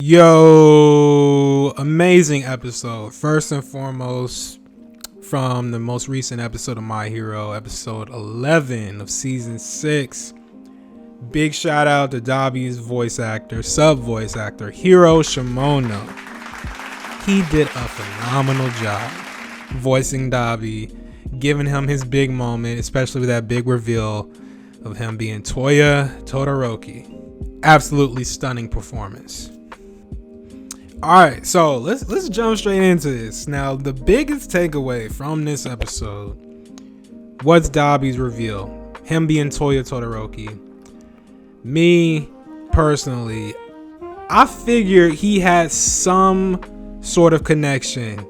Yo, amazing episode. First and foremost, from the most recent episode of My Hero, episode 11 of season 6. Big shout out to Dabi's sub voice actor, Hiro Shimono. He did a phenomenal job voicing Dabi, giving him his big moment, especially with that big reveal of him being Toya Todoroki. Absolutely stunning performance. Alright, so let's jump straight into this. Now, the biggest takeaway from this episode was Dabi's reveal. Him being Toya Todoroki. Me, personally, I figured he had some sort of connection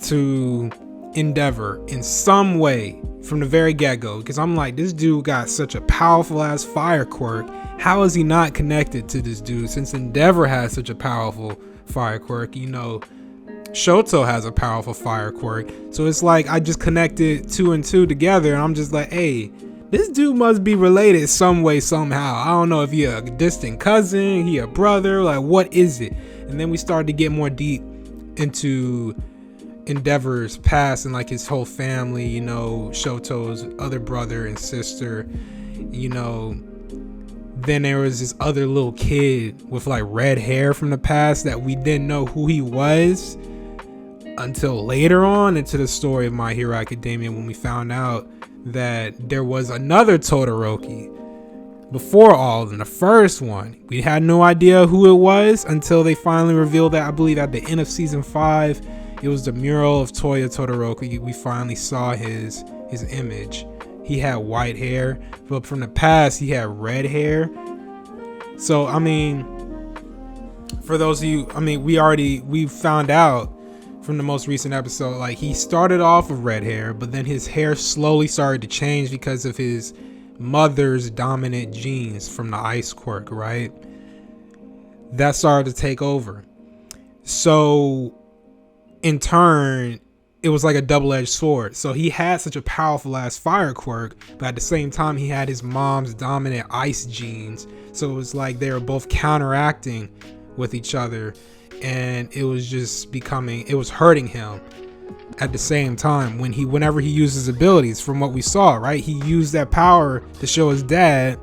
to Endeavor in some way from the very get-go. Because I'm like, this dude got such a powerful-ass fire quirk. How is he not connected to this dude since Endeavor has such a powerful fire quirk? You know, Shoto has a powerful fire quirk, so it's like I just connected two and two together, and I'm just like, hey, this dude must be related some way, somehow. I don't know if he a distant cousin, he a brother, like what is it? And then we started to get more deep into Endeavor's past and like his whole family, you know, Shoto's other brother and sister, you know. Then there was this other little kid with like red hair from the past that we didn't know who he was until later on into the story of My Hero Academia, when we found out that there was another Todoroki before all in the first one. We had no idea who it was until they finally revealed that, I believe at the end of season 5. It was the mural of Toya Todoroki. We finally saw his image. He had white hair, but from the past he had red hair. So I mean, for those of you, I mean, we found out from the most recent episode, like he started off with red hair, but then his hair slowly started to change because of his mother's dominant genes from the ice quirk, right? That started to take over. So in turn, it was like a double-edged sword. So he had such a powerful ass fire quirk, but at the same time he had his mom's dominant ice genes. So it was like they were both counteracting with each other, and it was just it was hurting him at the same time whenever he used his abilities. From what we saw, right, he used that power to show his dad,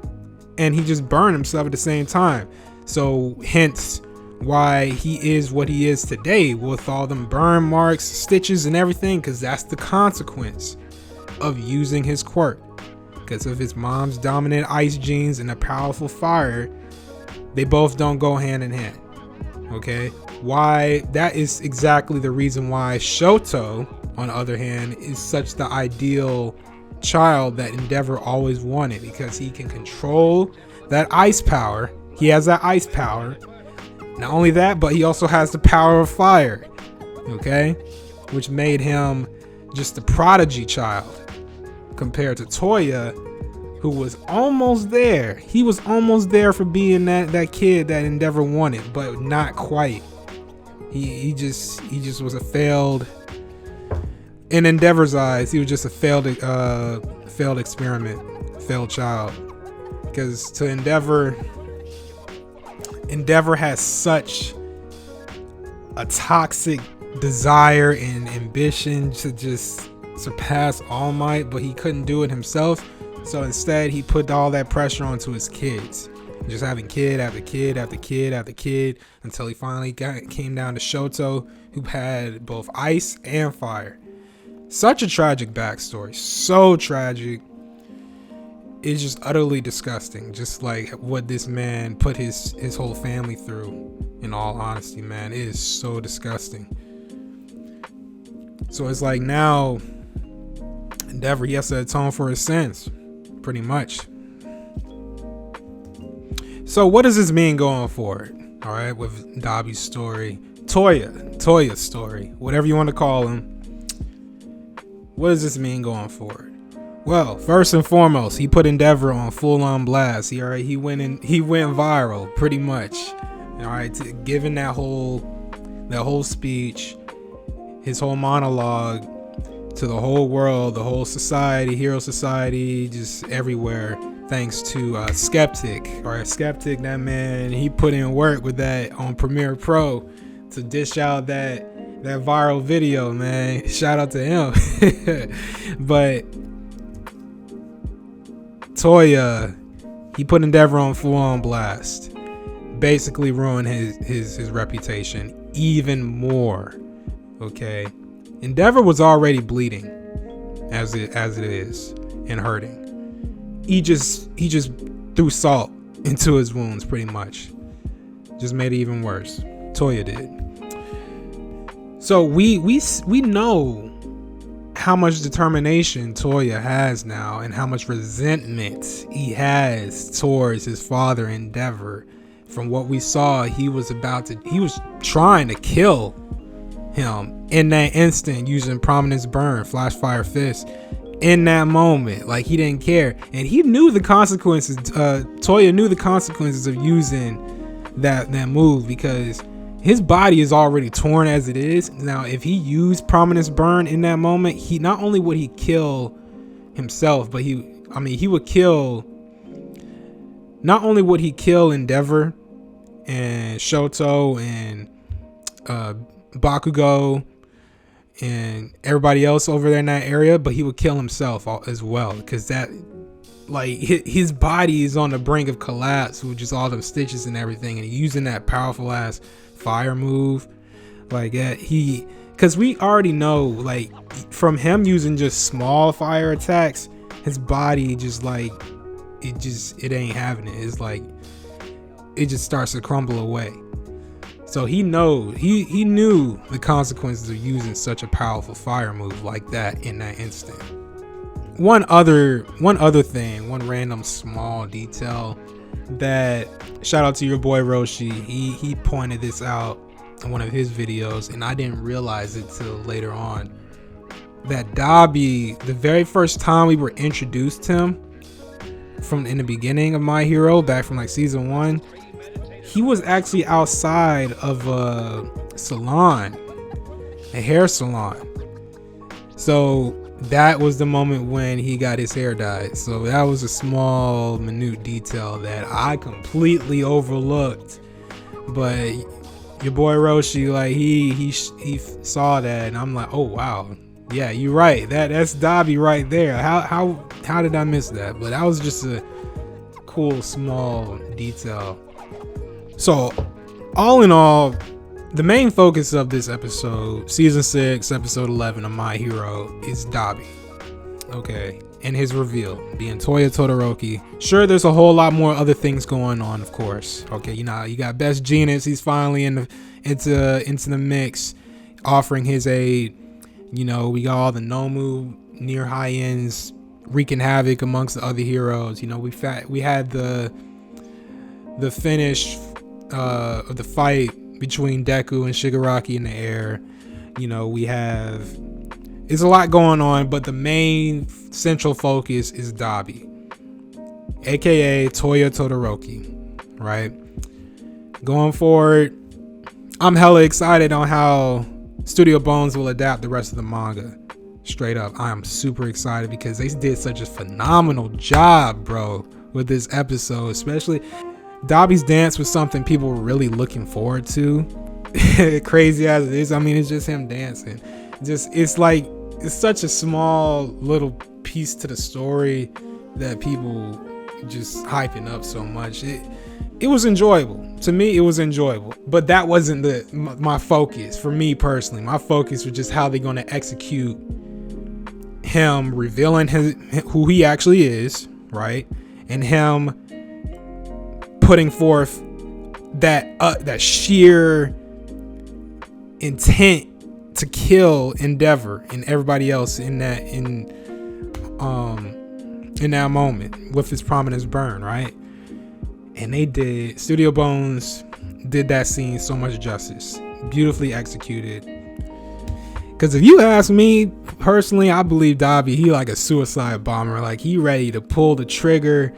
and he just burned himself at the same time. So hence why he is what he is today, with all them burn marks, stitches and everything, because that's the consequence of using his quirk. Because of his mom's dominant ice genes and a powerful fire, they both don't go hand in hand. Okay, why? That is exactly the reason why Shoto, on the other hand, is such the ideal child that Endeavor always wanted, because he can control that ice power. He has that ice power. Not only that, but he also has the power of fire, okay? Which made him just a prodigy child compared to Toya, who was almost there. He was almost there for being that kid that Endeavor wanted, but not quite. He just was a failed, in Endeavor's eyes, he was just a failed experiment, failed child. Because to Endeavor has such a toxic desire and ambition to just surpass All Might, but he couldn't do it himself. So instead, he put all that pressure onto his kids, just having kid after kid after kid after kid, until he finally came down to Shoto, who had both ice and fire. Such a tragic backstory, so tragic. It's just utterly disgusting, just like what this man put his whole family through. In all honesty, man, it is so disgusting. So it's like now Endeavor, he has to atone for his sins, pretty much. So what does this mean going forward? All right, with Dabi's story, Toya's story, whatever you want to call him. What does this mean going forward? Well, first and foremost, he put Endeavor on full-on blast. He went viral, pretty much. All right, given that whole speech, his whole monologue to the whole world, the whole society, hero society, just everywhere. thanks to Skeptic. That man, he put in work with that on Premiere Pro to dish out that viral video, man. Shout out to him. But Toya, he put Endeavor on full on blast. Basically ruined his reputation even more. Okay, Endeavor was already bleeding as it is and hurting. He just threw salt into his wounds, pretty much. Just made it even worse. Toya did. So we know how much determination Toya has now and how much resentment he has towards his father Endeavor. From what we saw, he was trying to kill him in that instant using Prominence Burn, Flash Fire Fist. In that moment, like, he didn't care, and he knew the consequences. Toya knew the consequences of using that move, because his body is already torn as it is. Now, if he used Prominence Burn in that moment, he not only would he kill himself, but he would kill. Not only would he kill Endeavor and Shoto and Bakugo and everybody else over there in that area, but he would kill himself as well, because that, like, his body is on the brink of collapse with just all them stitches and everything, and using that powerful ass fire move like that, because we already know, like, from him using just small fire attacks, his body just, like, it ain't having it. It's like it just starts to crumble away. So he knew the consequences of using such a powerful fire move like that in that instant. One other thing, one random small detail that, shout out to your boy Roshi, he pointed this out in one of his videos, and I didn't realize it till later on, that Dabi, the very first time we were introduced to him in the beginning of My Hero, back from like season 1, he was actually outside of a salon, a hair salon. So that was the moment when he got his hair dyed. So that was a small, minute detail that I completely overlooked. But your boy Roshi, like, he saw that, and I'm like, oh wow, yeah, you're right. That's Dabi right there. How did I miss that? But that was just a cool small detail. So, all in all, the main focus of this episode, season 6, episode 11 of My Hero, is Dabi. Okay, and his reveal, being Toya Todoroki. Sure, there's a whole lot more other things going on, of course. Okay, you got Best Jeanist. He's finally into the mix, offering his aid. We got all the Nomu near high ends wreaking havoc amongst the other heroes. We had the finish of the fight between Deku and Shigaraki in the air. It's a lot going on, but the main central focus is Dabi, aka Toya Todoroki, right? Going forward, I'm hella excited on how Studio Bones will adapt the rest of the manga. Straight up, I am super excited because they did such a phenomenal job, bro, with this episode. Especially Dabi's dance was something people were really looking forward to. Crazy as it is, it's just him dancing. It's such a small little piece to the story that people just hyping up so much. It was enjoyable. To me, it was enjoyable. But that wasn't my focus. For me personally, my focus was just how they're going to execute him revealing who he actually is, right? And him putting forth that sheer intent to kill Endeavor and everybody else in that moment with his Prominence Burn, right? And Studio Bones did that scene so much justice. Beautifully executed. Because if you ask me personally, I believe Dabi, he like a suicide bomber. Like, he ready to pull the trigger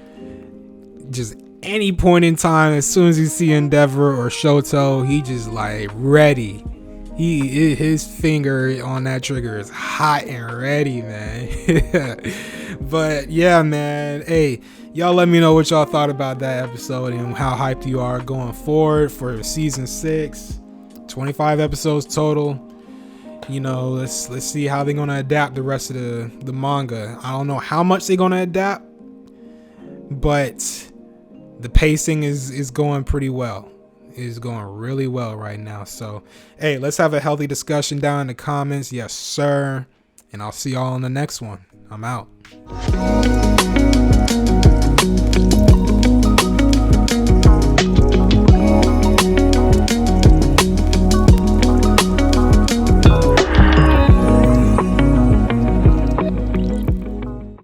just any point in time. As soon as he see Endeavor or Shoto, he just like ready. His finger on that trigger is hot and ready, man. But yeah, man. Hey, Y'all let me know what y'all thought about that episode and how hyped you are going forward for season 6. 25 episodes total. You know, let's see how they're gonna adapt the rest of the manga. I don't know how much they're gonna adapt, but the pacing is going pretty well. It's going really well right now. So, hey, let's have a healthy discussion down in the comments. Yes, sir. And I'll see y'all on the next one. I'm out.